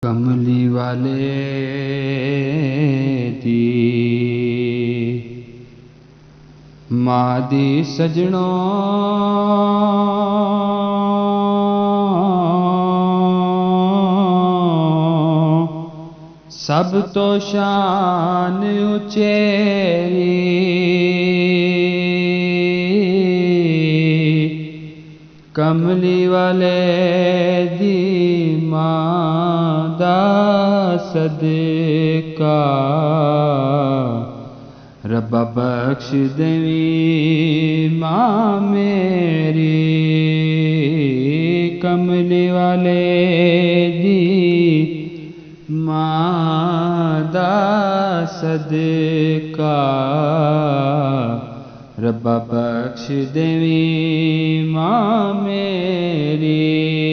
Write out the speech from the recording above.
कमली वाले दी माँ दी सजनों सब तो शान उचेरी कमली वाले दी माँ दा सदका रब्बा बख्श देवी माँ मेरी कमली वाले दी माँ दा सदका रब्बा बख्श देवी माँ मेरी।